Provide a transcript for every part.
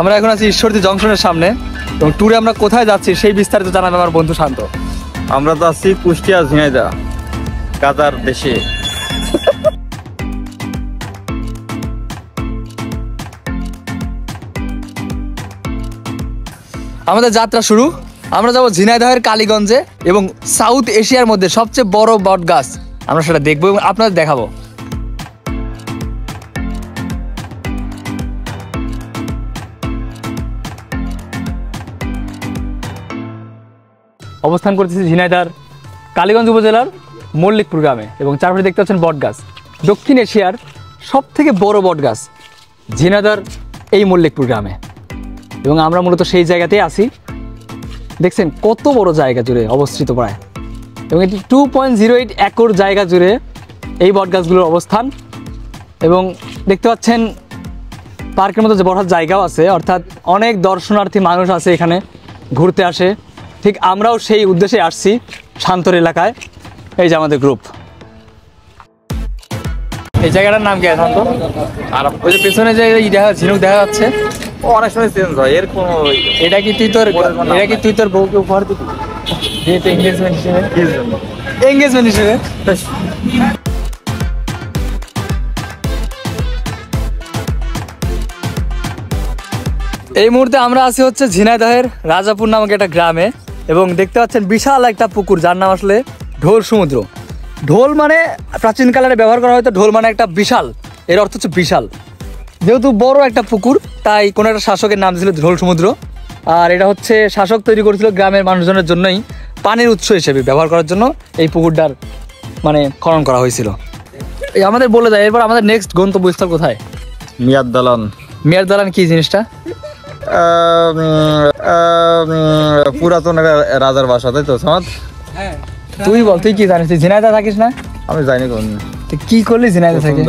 আমরা এখন আছি ঈশ্বরদী জংশনের সামনে এবং ট্যুরে আমরা কোথায় যাচ্ছি সেই বিস্তারিত জানাবে আমার বন্ধু শান্ত। আমরা তো আছি কুষ্টিয়া ঝিনাইদহ কাতার দেশে। আমাদের যাত্রা শুরু। আমরা যাব ঝিনাইদহের কালীগঞ্জে এবং সাউথ এশিয়ার মধ্যে সবচেয়ে বড় বট গাছ আমরা সেটা দেখবো এবং আপনাদের দেখাবো। অবস্থান করতেছি ঝিনাইদহের কালীগঞ্জ উপজেলার মল্লিকপুর গ্রামে এবং চারপাশে দেখতে পাচ্ছেন বট গাছ। দক্ষিণ এশিয়ার সব থেকে বড় বট গাছ ঝিনাইদহের এই মল্লিকপুর গ্রামে এবং আমরা মূলত সেই জায়গাতেই আছি। দেখছেন কত বড় জায়গা জুড়ে অবস্থিত প্রায়, এবং এটি 2.08 একর জায়গা জুড়ে এই বট গাছগুলোর অবস্থান। এবং দেখতে পাচ্ছেন পার্কের মতো যে বড় জায়গাও আছে, অর্থাৎ অনেক দর্শনার্থী মানুষ আছে এখানে ঘুরতে আসে। ঠিক আমরাও সেই উদ্দেশ্যে আসছি শান্তর এলাকায়। এই যে আমাদের গ্রুপ। এই জায়গাটার নাম কি শান্ত? আর ওই যে পেছনে যে ঝিনুক দেখা যাচ্ছে অনেক সময় চেঞ্জ হয়, এর কোনো এটা কি তুই তোর বউকে উপহার দিবি এঙ্গেজমেন্ট হিসেবে? এই মুহূর্তে আমরা আছি হচ্ছে ঝিনাইদহের রাজাপুর নামক একটা গ্রামে এবং দেখতে পাচ্ছেন বিশাল একটা পুকুর যার নাম আসলে ঢোল সমুদ্র। ঢোল মানে প্রাচীনকালে ব্যবহার করা হয়তো, ঢোল মানে একটা বিশাল, এর অর্থ হচ্ছে বিশাল। যেহেতু বড় একটা পুকুর তাই কোনো একটা শাসকের নাম ছিল ঢোল সমুদ্র। আর এটা হচ্ছে শাসক তৈরি করেছিল গ্রামের মানুষজনের জন্যই পানির উৎস হিসেবে ব্যবহার করার জন্য এই পুকুরটার মানে খনন করা হয়েছিল। এই আমাদের বলে যায় এরপর আমাদের নেক্সট গন্তব্যস্থল কোথায়? মিয়ার দালান। মিয়ার দালান কি জিনিসটা? পুরাতন রাজার বাসা, তাই তো? তুই বল, তুই কি জানিস? তুই ঝিনাইদহ থাকিস না? আমি জানি কোন। তুই কি করলি ঝিনাইদহ থেকে?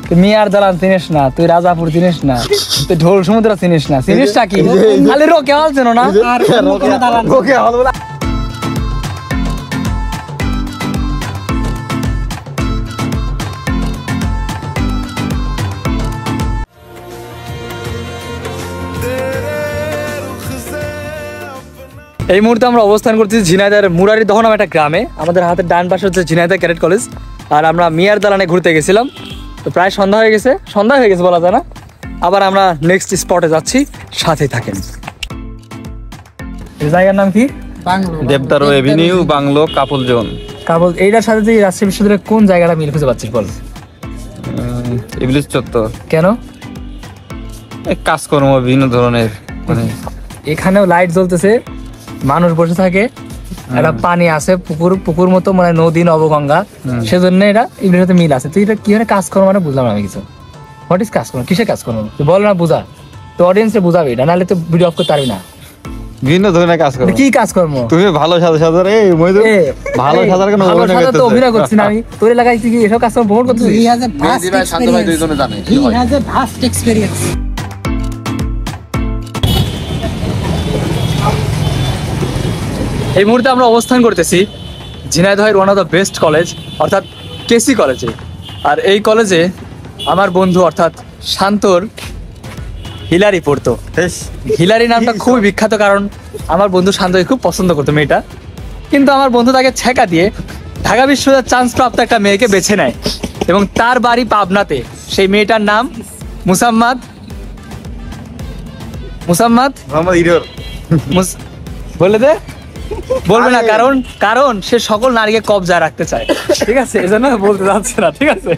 তুই মিয়ার দালান চিনিস না, তুই রাজাপুর চিনিস না, তুই ঢোল সমুদ্র চিনিস না, চিনিসটা কি? খালি রোকে হল চেনো না? এই মুহূর্তে আমরা অবস্থান করছি ঝিনাইদহের মুরারিদহ নামে একটা গ্রামে। আমাদের হাতের ডান পাশে হচ্ছে ঝিনাইদহ ক্যাডেট কলেজ। আর আমরা মিয়ার দালানে ঘুরতে গেছিলাম, তো প্রায় সন্ধ্যা হয়ে গেছে বলা যায় না। আবার আমরা নেক্সট স্পটে যাচ্ছি, সাথেই থাকেন। এই জায়গার নাম কি? দেবদারু এভিনিউ, বাংলো, কাপল জোন। কাপল। এইটার সাথে যে রাজশাহী বিশ্ববিদ্যালয়ের কোন জায়গাটা মিল খুঁজে পাচ্ছিস বল? ইবলিশ চত্বর। কেন? কাজকর্ম বিভিন্ন ধরনের, মানে এখানেও লাইট জ্বলতেছে, মানুষ বসে থাকে, একটা পানি আছে, পুকুর মতো মানে নদী নবগঙ্গা, সেজন্য এটা ইবলিশের সাথে মিল আছে। তুই এটা কি মানে কাজ করো মানে বুঝলাম আমি কিছু। হোয়াট ইজ কাজ করো? কিসে কাজ করো তুই বল না, বুঝা তো অডিয়েন্সে বুঝাবি এটা, নাহলে তো ভিডিও অফ করতে পারবি না। বিভিন্ন ধরনের কাজ করো। কি কাজকর্ম? তুমি ভালো ভালো সাজার কেন অভিনয় করছি না আমি? তোর এলাকায় কি এসব কাজকর্ম ভ্রমণ করছিস? এই মুহূর্তে আমরা অবস্থান করতেছি ঝিনাইদহের one of the best college অর্থাৎ কেসি কলেজে। আর এই কলেজে আমার বন্ধু অর্থাৎ শান্তর হিলারি পড়তো। হিলারি নামটা খুবই বিখ্যাত, কারণ আমার বন্ধু শান্তকে খুব পছন্দ করতো মেয়েটা। কিন্তু আমার বন্ধু তাকে ছেঁকা দিয়ে ঢাকা বিশ্ববিদ্যালয়ের চান্স প্রাপ্ত একটা মেয়েকে বেছে নেয় এবং তার বাড়ি পাবনাতে। সেই মেয়েটার নাম মুসাম্মাদ। বলে দে। বলবে না, কারণ সে সকল নারীকে কবজায় রাখতে চায়। ঠিক আছে, এজন্য বলতে যাচ্ছে না। ঠিক আছে।